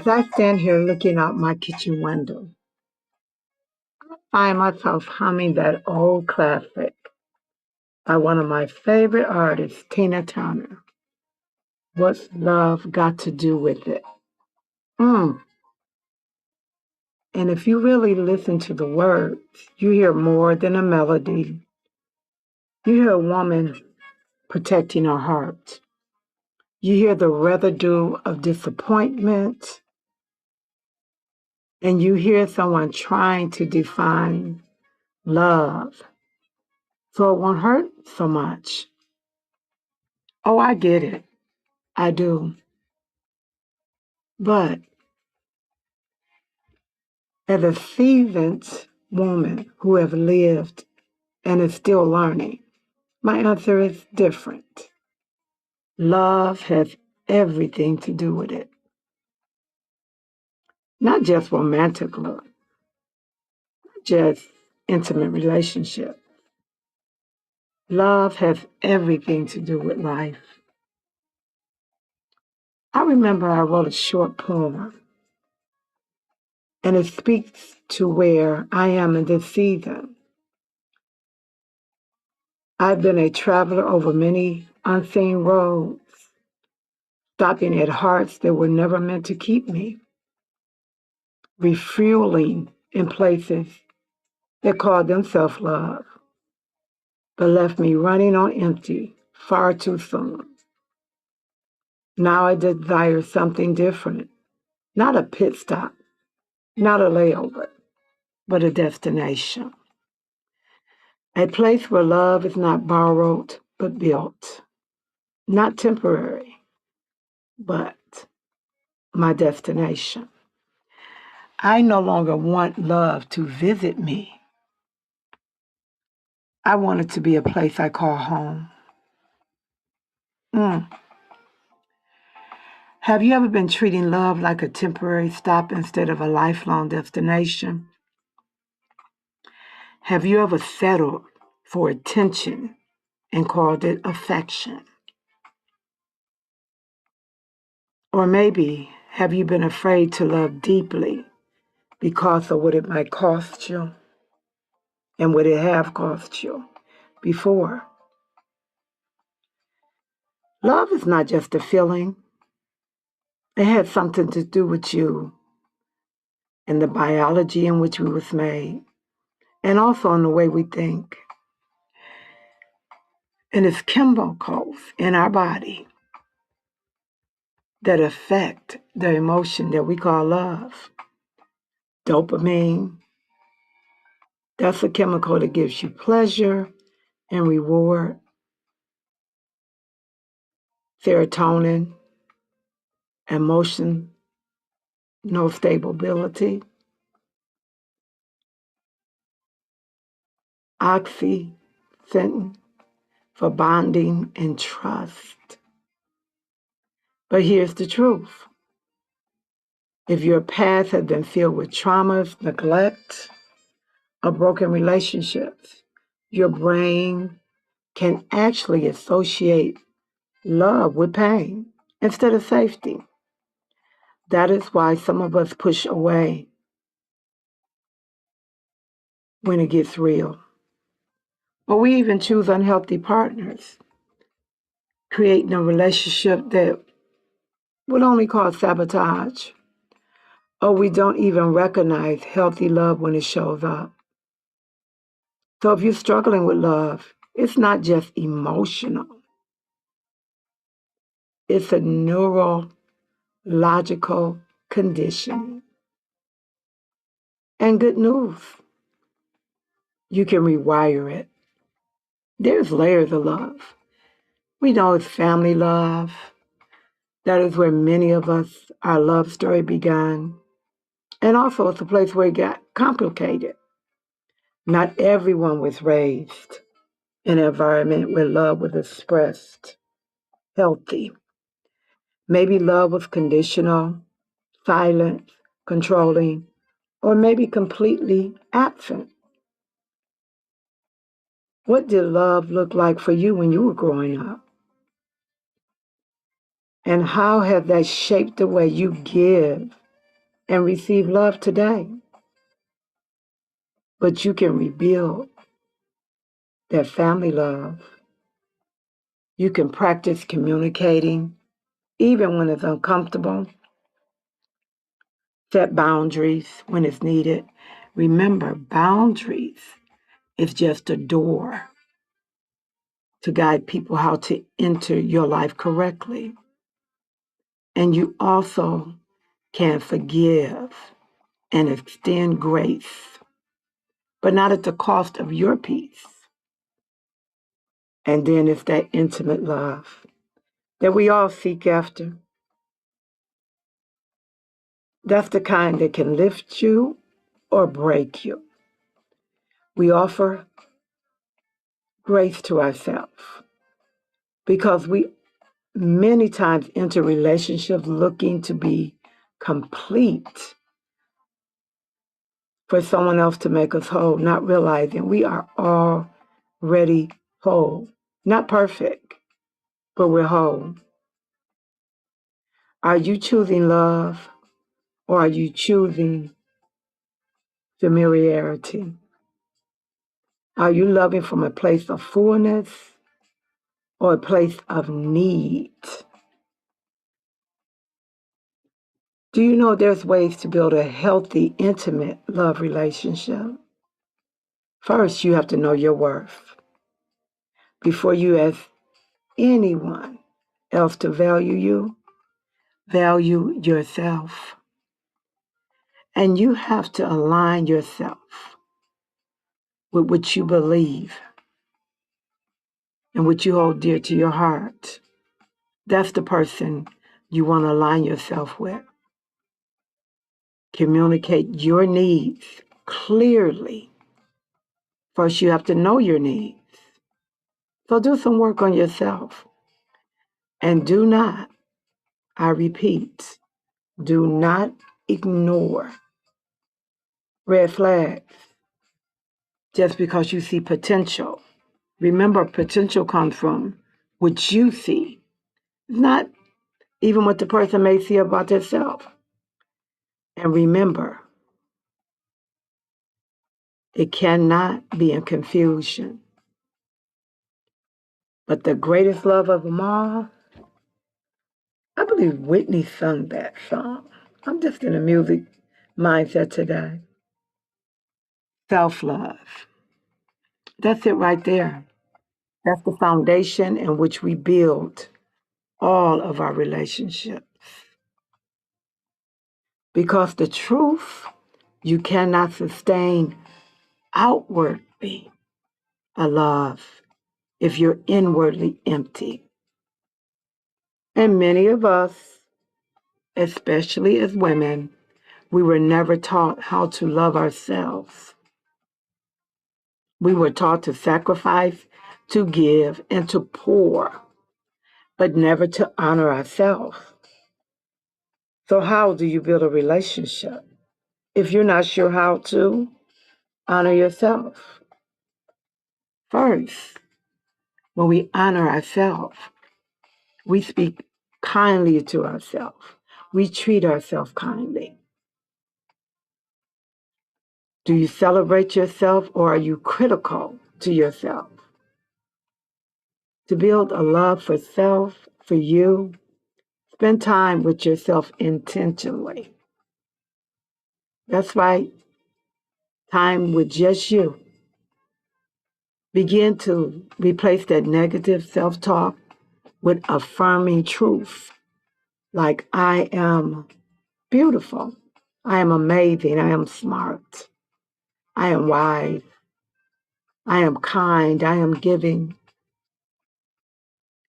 As I stand here looking out my kitchen window, I find myself humming that old classic by one of my favorite artists, Tina Turner. What's love got to do with it? Mm. And if you really listen to the words, you hear more than a melody. You hear a woman protecting her heart. You hear the residue of disappointment, and you hear someone trying to define love so it won't hurt so much. Oh, I get it. I do. But as a seasoned woman who have lived and is still learning, my answer is different. Love has everything to do with it. Not just romantic love, not just intimate relationship. Love has everything to do with life. I remember I wrote a short poem, and it speaks to where I am in this season. I've been a traveler over many unseen roads, stopping at hearts that were never meant to keep me, refueling in places that called themselves love, but left me running on empty far too soon. Now I desire something different, not a pit stop, not a layover, but a destination. A place where love is not borrowed, but built, not temporary, but my destination. I no longer want love to visit me. I want it to be a place I call home. Mm. Have you ever been treating love like a temporary stop instead of a lifelong destination? Have you ever settled for attention and called it affection? Or maybe have you been afraid to love deeply because of what it might cost you and what it have cost you before? Love is not just a feeling. It has something to do with you and the biology in which we was made, and also in the way we think. And it's chemicals in our body that affect the emotion that we call love. Dopamine, that's a chemical that gives you pleasure and reward. Serotonin, emotion, no stability. Oxytocin for bonding and trust. But here's the truth. If your past has been filled with traumas, neglect, or broken relationships, your brain can actually associate love with pain instead of safety. That is why some of us push away when it gets real. Or we even choose unhealthy partners, creating a relationship that would only cause sabotage. Or we don't even recognize healthy love when it shows up. So if you're struggling with love, it's not just emotional. It's a neurological condition. And good news, you can rewire it. There's layers of love. We know it's family love. That is where many of us, our love story began. And also it's a place where it got complicated. Not everyone was raised in an environment where love was expressed healthy. Maybe love was conditional, silent, controlling, or maybe completely absent. What did love look like for you when you were growing up? And how has that shaped the way you give and receive love today. But you can rebuild that family love. You can practice communicating, even when it's uncomfortable. Set boundaries when it's needed. Remember, boundaries is just a door to guide people how to enter your life correctly. And you also can forgive and extend grace, but not at the cost of your peace. And then it's that intimate love that we all seek after. That's the kind that can lift you or break you. We offer grace to ourselves because we many times enter relationships looking to be complete for someone else to make us whole, not realizing we are already whole. Not perfect, but we're whole. Are you choosing love or are you choosing familiarity? Are you loving from a place of fullness or a place of need? Do you know there's ways to build a healthy, intimate love relationship? First, you have to know your worth before you ask anyone else to value you. Value yourself. And you have to align yourself with what you believe and what you hold dear to your heart. That's the person you want to align yourself with. Communicate your needs clearly. First, you have to know your needs. So do some work on yourself. And do not, I repeat, do not ignore red flags just because you see potential. Remember, potential comes from what you see, not even what the person may see about themselves. And remember, it cannot be in confusion. But the greatest love of them all, I believe Whitney sung that song. I'm just in a music mindset today. Self-love. That's it right there. That's the foundation in which we build all of our relationships. Because the truth, you cannot sustain outwardly a love if you're inwardly empty. And many of us, especially as women, we were never taught how to love ourselves. We were taught to sacrifice, to give, and to pour, but never to honor ourselves. So how do you build a relationship if you're not sure how to honor yourself? First, when we honor ourselves, we speak kindly to ourselves. We treat ourselves kindly. Do you celebrate yourself or are you critical to yourself? To build a love for self, for you, spend time with yourself intentionally. That's right, time with just you. Begin to replace that negative self-talk with affirming truth, like I am beautiful, I am amazing, I am smart, I am wise, I am kind, I am giving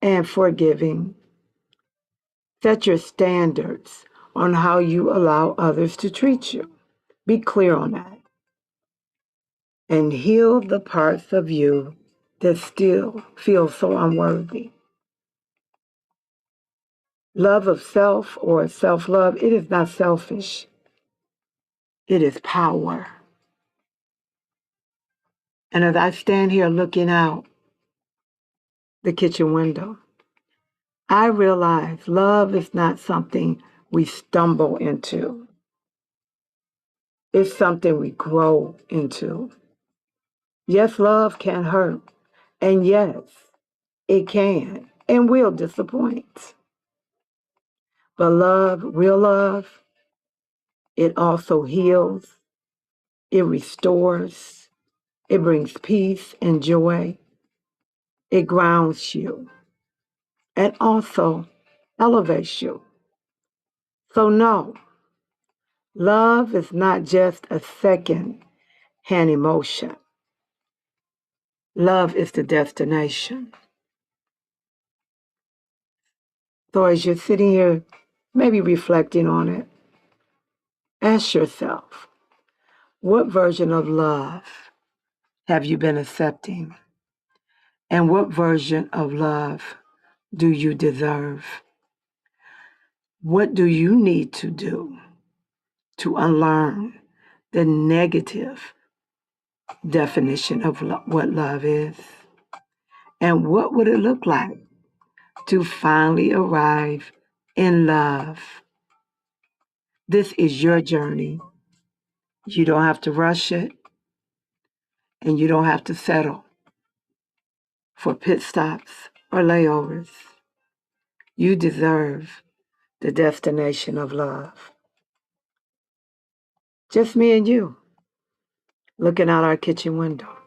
and forgiving. Set your standards on how you allow others to treat you. Be clear on that. And heal the parts of you that still feel so unworthy. Love of self or self-love, it is not selfish. It is power. And as I stand here looking out the kitchen window, I realize love is not something we stumble into. It's something we grow into. Yes, love can hurt. And yes, it can and will disappoint. But love, real love, it also heals, it restores, it brings peace and joy, it grounds you, and also elevates you. So, no, love is not just a second hand emotion, love is the destination. So, as you're sitting here, maybe reflecting on it, ask yourself, what version of love have you been accepting? And what version of love do you deserve? What do you need to do to unlearn the negative definition of what love is? And what would it look like to finally arrive in love? This is your journey. You don't have to rush it, and you don't have to settle for pit stops or layovers. You deserve the destination of love. Just me and you looking out our kitchen window.